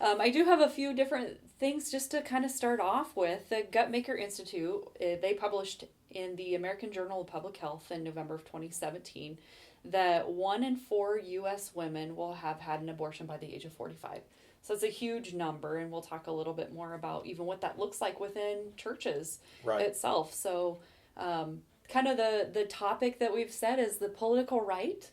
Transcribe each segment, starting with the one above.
I do have a few different things just to kind of start off with. The Gutmaker Institute, they published in the American Journal of Public Health in November of 2017 that 1 in 4 U.S. women will have had an abortion by the age of 45. So it's a huge number, and we'll talk a little bit more about even what that looks like within churches Right. itself. So, kind of the topic that we've said is the political right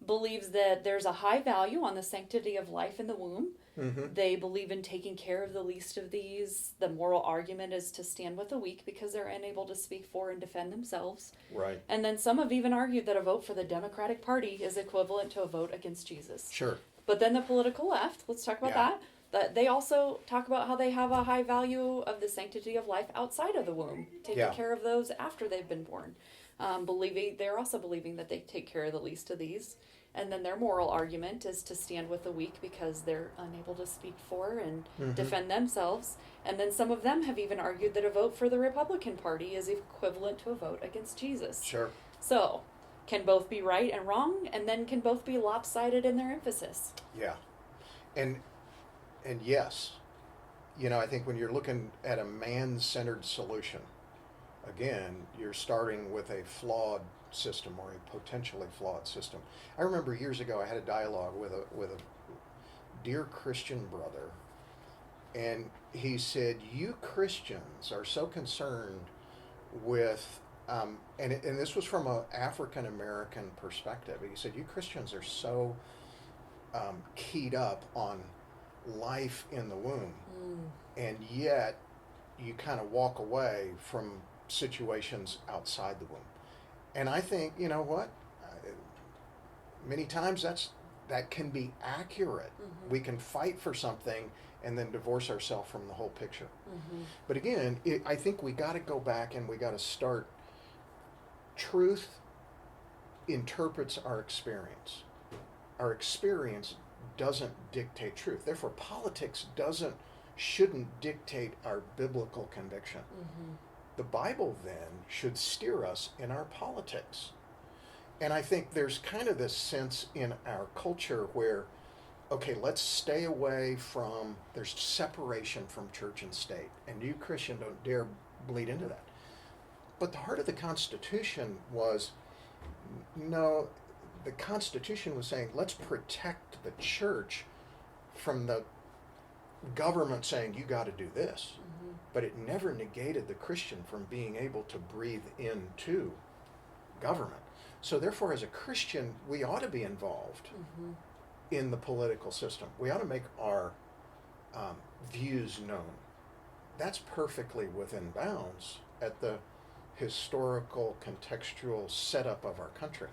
believes that there's a high value on the sanctity of life in the womb. Mm-hmm. They believe in taking care of the least of these. The moral argument is to stand with the weak because they're unable to speak for and defend themselves. Right. And then some have even argued that a vote for the Democratic Party is equivalent to a vote against Jesus. Sure. But then the political left, let's talk about Yeah. that they also talk about how they have a high value of the sanctity of life outside of the womb, taking Yeah. care of those after they've been born. They're also believing that they take care of the least of these. And then their moral argument is to stand with the weak because they're unable to speak for and defend themselves. And then some of them have even argued that a vote for the Republican Party is equivalent to a vote against Jesus. Sure. So, can both be right and wrong, and then can both be lopsided in their emphasis. Yeah. And yes, I think when you're looking at a man-centered solution, again, you're starting with a flawed system or a potentially flawed system. I remember years ago I had a dialogue with a dear Christian brother, and he said, "You Christians are so concerned with," and this was from an African American perspective. He said, "You Christians are so keyed up on life in the womb, and yet you kind of walk away from situations outside the womb." And I think, you know what? Many times that can be accurate. We can fight for something and then divorce ourselves from the whole picture. But again, I think we got to go back and we got to start. Truth interprets our experience. Our experience doesn't dictate truth. Therefore, politics shouldn't dictate our biblical conviction. The Bible then should steer us in our politics. And I think there's kind of this sense in our culture where, okay, let's stay away from, there's separation from church and state. And you Christian don't dare bleed into that. But the heart of the Constitution was, no, the Constitution was saying, let's protect the church from the government saying, you got to do this. But it never negated the Christian from being able to breathe into government. So therefore, as a Christian, we ought to be involved in the political system. We ought to make our views known. That's perfectly within bounds at the historical, contextual setup of our country.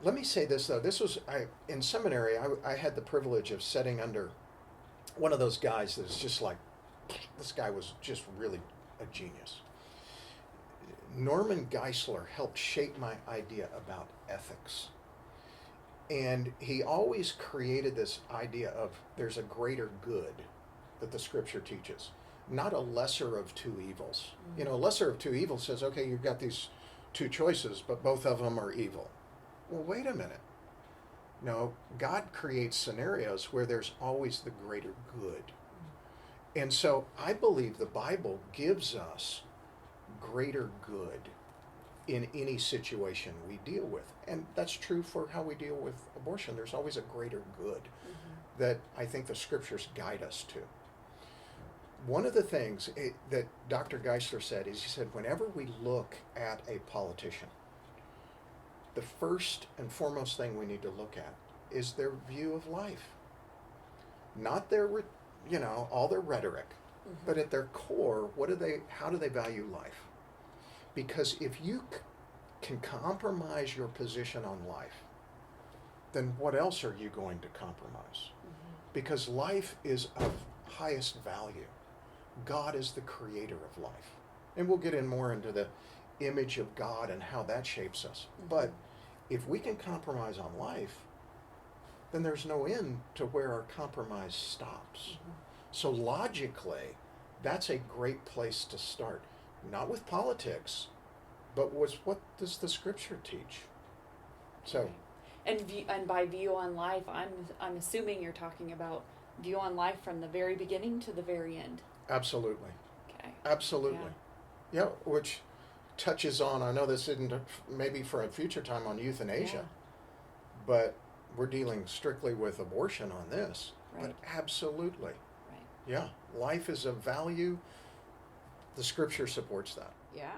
Let me say this, though. In seminary, I had the privilege of sitting under one of those guys that's just like, this guy was just really a genius. Norman Geisler helped shape my idea about ethics. And he always created this idea of there's a greater good that the scripture teaches, not a lesser of two evils. A lesser of two evils says, okay, you've got these two choices, but both of them are evil. Well, wait a minute. No, God creates scenarios where there's always the greater good. And so I believe the Bible gives us greater good in any situation we deal with. And that's true for how we deal with abortion. There's always a greater good that I think the scriptures guide us to. One of the things that Dr. Geisler said is, he said, whenever we look at a politician, the first and foremost thing we need to look at is their view of life. Not their all their rhetoric, but at their core, how do they value life? Because if you can compromise your position on life, then what else are you going to compromise? Because life is of highest value. God is the creator of life. And we'll get in more into the image of God and how that shapes us. But if we can compromise on life, then there's no end to where our compromise stops. So logically, that's a great place to start. Not with politics, but with what does the scripture teach? So, and by view on life, I'm assuming you're talking about view on life from the very beginning to the very end. Absolutely. Okay. Absolutely. Yeah, which touches on, I know this isn't maybe for a future time on euthanasia, but we're dealing strictly with abortion on this. Right. But absolutely. Right. Yeah, life is a value. The scripture supports that. Yeah.